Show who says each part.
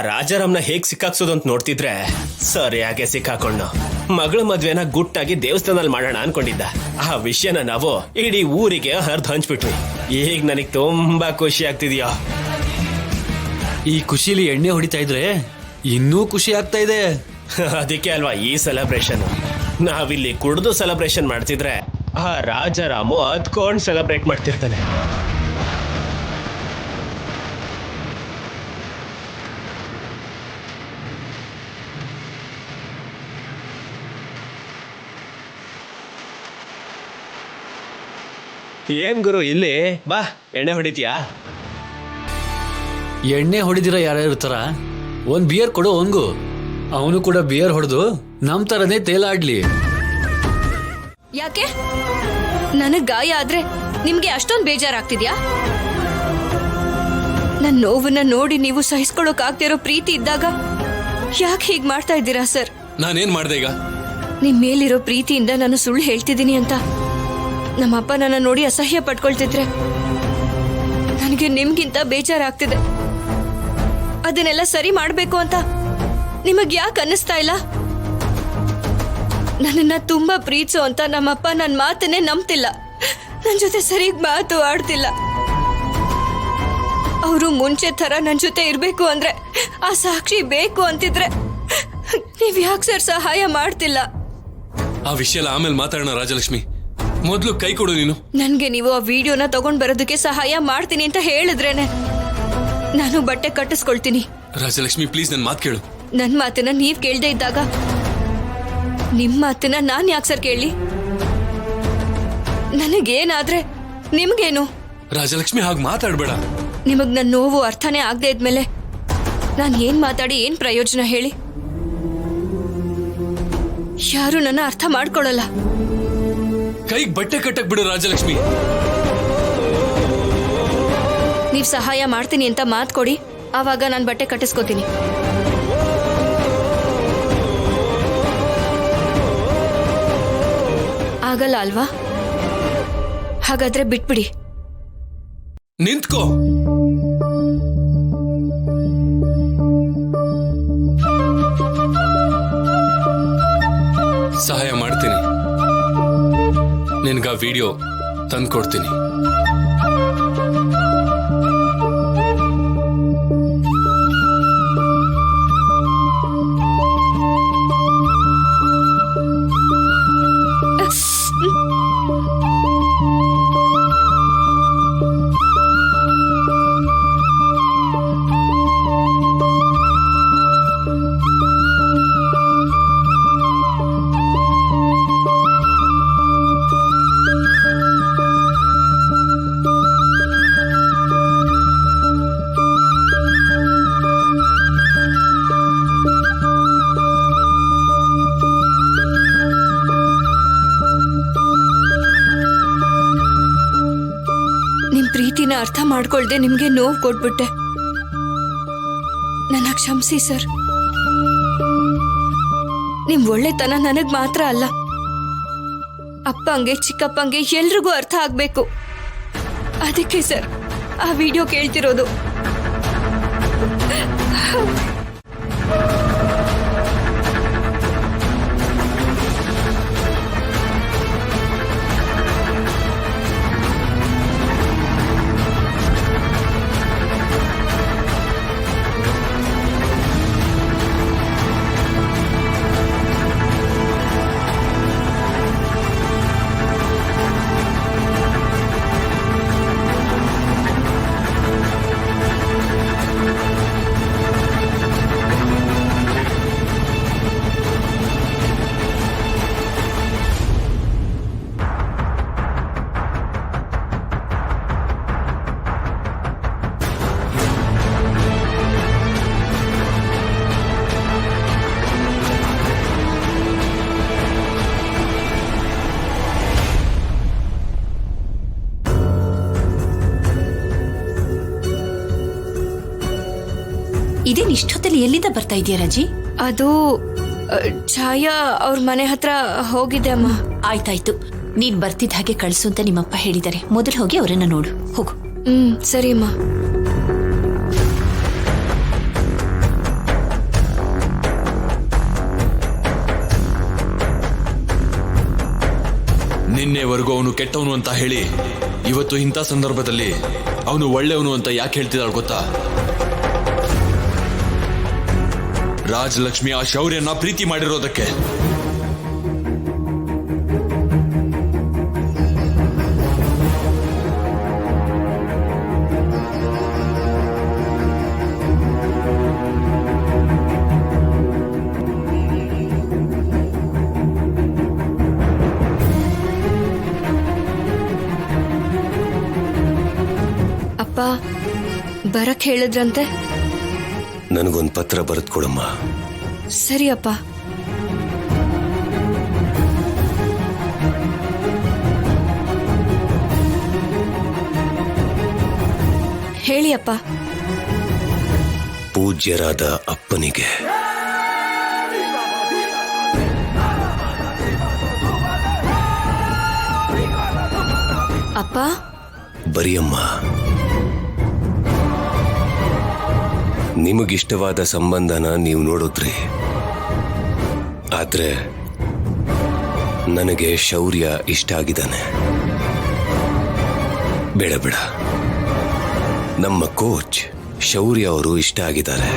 Speaker 1: ರಾಜಾರಾಮ್ನ ಹೇಗ್ ಸಿಕ್ಕಾಕ್ಸೋದು ಅಂತ ನೋಡ್ತಿದ್ರೆ ಸರಿಯಾಗೆ ಸಿಕ್ಕಾಕೊಂಡು ಮಗಳ ಮದ್ವೆನ ಗುಟ್ಟಾಗಿ ದೇವಸ್ಥಾನದಲ್ಲಿ ಮಾಡೋಣ ಅನ್ಕೊಂಡಿದ್ದ. ಆ ವಿಷಯನ ನಾವು ಇಡೀ ಊರಿಗೆ ಹರಿದು ಹಂಚ್ಬಿಟ್ವಿ. ಈಗ ನನಗ್ ತುಂಬಾ ಖುಷಿ ಆಗ್ತಿದ್ಯಾ.
Speaker 2: ಈ ಖುಷಿಲಿ ಎಣ್ಣೆ ಹೊಡಿತಾ ಇದ್ರೆ ಇನ್ನೂ ಖುಷಿ ಆಗ್ತಾ ಇದೆ.
Speaker 1: ಅದಕ್ಕೆ ಅಲ್ವಾ ಈ ಸೆಲೆಬ್ರೇಷನ್. ನಾವಿಲ್ಲಿ ಕುಡ್ದು ಸೆಲೆಬ್ರೇಷನ್ ಮಾಡ್ತಿದ್ರೆ ಆ ರಾಜಾರಾಮು ಅದ್ಕೊಂಡ್ ಸೆಲೆಬ್ರೇಟ್ ಮಾಡ್ತಿರ್ತಾನೆ. ಏನ್ ಗುರು ಇಲ್ಲಿ ಬಾ, ಎಣ್ಣೆ ಹೊಡಿತೀಯಾ?
Speaker 2: ಎಣ್ಣೆ ಹೊಡಿದಿರ ಯಾರು ಇರ್ತಾರ? ಒಂದ್ ಬಿಯರ್ ಕೊಡು ಅವನ್ಗೂ. ಅವನು ಕೂಡ ಬಿಯರ್ ಹೊಡೆದು ನಮ್ ತರನೇ ತೇಲಾಡ್ಲಿ.
Speaker 3: ಯಾಕೆ ನನಗ್ ಗಾಯ ಆದ್ರೆ ನಿಮ್ಗೆ ಅಷ್ಟೊಂದು ಬೇಜಾರಾಗ್ತಿದ್ಯಾ? ನನ್ನ ನೋವನ್ನ ನೋಡಿ ನೀವು ಸಹಿಸ್ಕೊಳ್ಳೋಕ್ ಆಗ್ತಿರೋ ಪ್ರೀತಿ ಇದ್ದಾಗ ಯಾಕೆ ಹೀಗ್ ಮಾಡ್ತಾ ಇದ್ದೀರಾ ಸರ್?
Speaker 4: ನಾನೇನ್ ಮಾಡ್ದೆ ಈಗ?
Speaker 3: ನಿಮ್ ಮೇಲಿರೋ ಪ್ರೀತಿಯಿಂದ ನಾನು ಸುಳ್ಳು ಹೇಳ್ತಿದ್ದೀನಿ ಅಂತ ನಮ್ಮಪ್ಪ ನನ್ನ ನೋಡಿ ಅಸಹ್ಯ ಪಟ್ಕೊಳ್ತಿದ್ರೆ ನನಗೆ ನಿಮ್ಗಿಂತ ಬೇಜಾರಾಗ್ತಿದೆ. ಅದನ್ನೆಲ್ಲ ಸರಿ ಮಾಡ್ಬೇಕು ಅಂತ ನಿಮಗ್ ಯಾಕೆ ಅನ್ನಿಸ್ತಾ ಇಲ್ಲ? ನನ್ನನ್ನ ತುಂಬಾ ಪ್ರೀತಿಸೋ ಅಂತ ನಮ್ಮಪ್ಪ ನನ್ನ ಮಾತನ್ನೇ ನಂಬ್ತಿಲ್ಲ. ನನ್ ಜೊತೆ ಸರಿಯಾಗಿ ಮಾತು ಆಡ್ತಿಲ್ಲ. ಅವರು ಮುಂಚೆ ತರ ನನ್ ಜೊತೆ ಇರ್ಬೇಕು ಅಂದ್ರೆ ಆ ಸಾಕ್ಷಿ ಬೇಕು ಅಂತಿದ್ರೆ ನೀವ್ ಯಾಕೆ ಸರ್ ಸಹಾಯ ಮಾಡ್ತಿಲ್ಲ?
Speaker 4: ಆ ವಿಷಯ ಆಮೇಲೆ ಮಾತಾಡೋಣ ರಾಜಲಕ್ಷ್ಮಿ. ಮೊದ್ಲು ಕೈ ಕೊಡು ನೀನು.
Speaker 3: ನನ್ಗೆ ನೀವು ಆ ವಿಡಿಯೋನ ತಗೊಂಡ್ ಬರೋದಕ್ಕೆ ಸಹಾಯ ಮಾಡ್ತೀನಿ ಅಂತ ಹೇಳಿದ್ರೇನೆ ನಾನು ಬಟ್ಟೆ ಕಟ್ಟಿಸ್ಕೊಳ್ತೀನಿ.
Speaker 4: ರಾಜಲಕ್ಷ್ಮಿ ಪ್ಲೀಸ್ ನನ್ ಮಾತು ಕೇಳು.
Speaker 3: ನನ್ ಮಾತನ್ನ ನೀವ್ ಕೇಳ್ದೆ ಇದ್ದಾಗ ನಿಮ್ ಮಾತನ್ನ ನಾನ್ ಯಾಕೆ ಸರ್ ಕೇಳಿ? ನನಗೇನಾದ್ರೆ ನಿಮ್ಗೇನು?
Speaker 4: ರಾಜಲಕ್ಷ್ಮಿ ಹಾಗೆ ಮಾತಾಡ್ಬೇಡ.
Speaker 3: ನಿಮಗ್ ನನ್ ನೋವು ಅರ್ಥನೇ ಆಗದೆ ಇದ್ಮೇಲೆ ನಾನ್ ಏನ್ ಮಾತಾಡಿ ಏನ್ ಪ್ರಯೋಜನ ಹೇಳಿ? ಯಾರು ನನ್ನ ಅರ್ಥ ಮಾಡ್ಕೊಳ್ಳಲ್ಲ.
Speaker 4: ಕೈಗೆ ಬಟ್ಟೆ ಕಟ್ಟಕ್ ಬಿಡು ರಾಜಲಕ್ಷ್ಮಿ.
Speaker 3: ನೀವ್ ಸಹಾಯ ಮಾಡ್ತೀನಿ ಅಂತ ಮಾತ್ ಕೊಡಿ, ಆವಾಗ ನಾನ್ ಬಟ್ಟೆ ಕಟ್ಟಿಸ್ಕೋತೀನಿ. ಆಗಲ್ಲ ಅಲ್ವಾ? ಹಾಗಾದ್ರೆ ಬಿಟ್ಬಿಡಿ.
Speaker 4: ನಿಂತ್ಕೋ. ಸಹಾಯ ಮಾಡ್ತೀನಿ. ನಿನ್ಗ ವಿಡಿಯೋ ತಂದ್ಕೊಡ್ತೀನಿ.
Speaker 3: ಪ್ರೀತಿನ ಅರ್ಥ ಮಾಡ್ಕೊಳ್ದೆ ನಿಮ್ಗೆ ನೋವು ಕೊಟ್ಬಿಟ್ಟೆ. ನನ್ನ ಕ್ಷಮಿಸಿ ಸರ್. ನಿಮ್ ಒಳ್ಳೆತನ ನನಗ್ ಮಾತ್ರ ಅಲ್ಲ, ಅಪ್ಪಂಗೆ ಚಿಕ್ಕಪ್ಪಂಗೆ ಎಲ್ರಿಗೂ ಅರ್ಥ ಆಗ್ಬೇಕು. ಅದಕ್ಕೆ ಸರ್ ಆ ವಿಡಿಯೋ ಕೇಳ್ತಿರೋದು.
Speaker 5: ಇದೇನ್ ಇಷ್ಟೊತ್ತಲ್ಲಿ ಎಲ್ಲಿಂದ ಬರ್ತಾ ಇದೆಯಾ ರಾಜಿ?
Speaker 3: ಅದು ಛಾಯಾ ಅವ್ರ ಮನೆ ಹತ್ರ ಹೋಗಿದ್ದೆ ಅಮ್ಮ.
Speaker 5: ಆಯ್ತಾಯ್ತು, ನೀನ್ ಬರ್ತಿದ್ದ ಹಾಗೆ ಕಳ್ಸು ಅಂತ ನಿಮ್ಮಪ್ಪ ಹೇಳಿದ್ದಾರೆ. ಮೊದಲು ಹೋಗಿ ಅವರನ್ನ ನೋಡು, ಹೋಗು.
Speaker 3: ಸರಿ ಅಮ್ಮ.
Speaker 6: ನಿನ್ನೆವರೆಗೂ ಅವನು ಕೆಟ್ಟವನು ಅಂತ ಹೇಳಿ ಇವತ್ತು ಇಂಥ ಸಂದರ್ಭದಲ್ಲಿ ಅವನು ಒಳ್ಳೆಯವನು ಅಂತ ಯಾಕೆ ಹೇಳ್ತಿದ್ದಾಳೆ ಗೊತ್ತಾ? ರಾಜಲಕ್ಷ್ಮಿ ಆ ಶೌರ್ಯನ ಪ್ರೀತಿ ಮಾಡಿರೋದಕ್ಕೆ.
Speaker 3: ಅಪ್ಪ ಬರಕ್ ಹೇಳಿದ್ರಂತೆ.
Speaker 7: ನನಗೊಂದು ಪತ್ರ ಬರೆದು ಕೊಡಮ್ಮ.
Speaker 3: ಸರಿ ಅಪ್ಪ. ಹೇಳಿ ಅಪ್ಪ.
Speaker 7: ಪೂಜ್ಯರಾದ ಅಪ್ಪನಿಗೆ.
Speaker 3: ಅಪ್ಪ
Speaker 7: ಬರಿಯಮ್ಮ. ನಿಮಗಿಷ್ಟವಾದ ಸಂಬಂಧನ ನೀವು ನೋಡಿದ್ರಿ, ಆದ್ರೆ ನನಗೆ ಶೌರ್ಯ ಇಷ್ಟ ಆಗಿದ್ದಾನೆ. ಬೇಡ ಬೇಡ, ನಮ್ಮ ಕೋಚ್ ಶೌರ್ಯ ಅವರು ಇಷ್ಟ ಆಗಿದ್ದಾರೆ.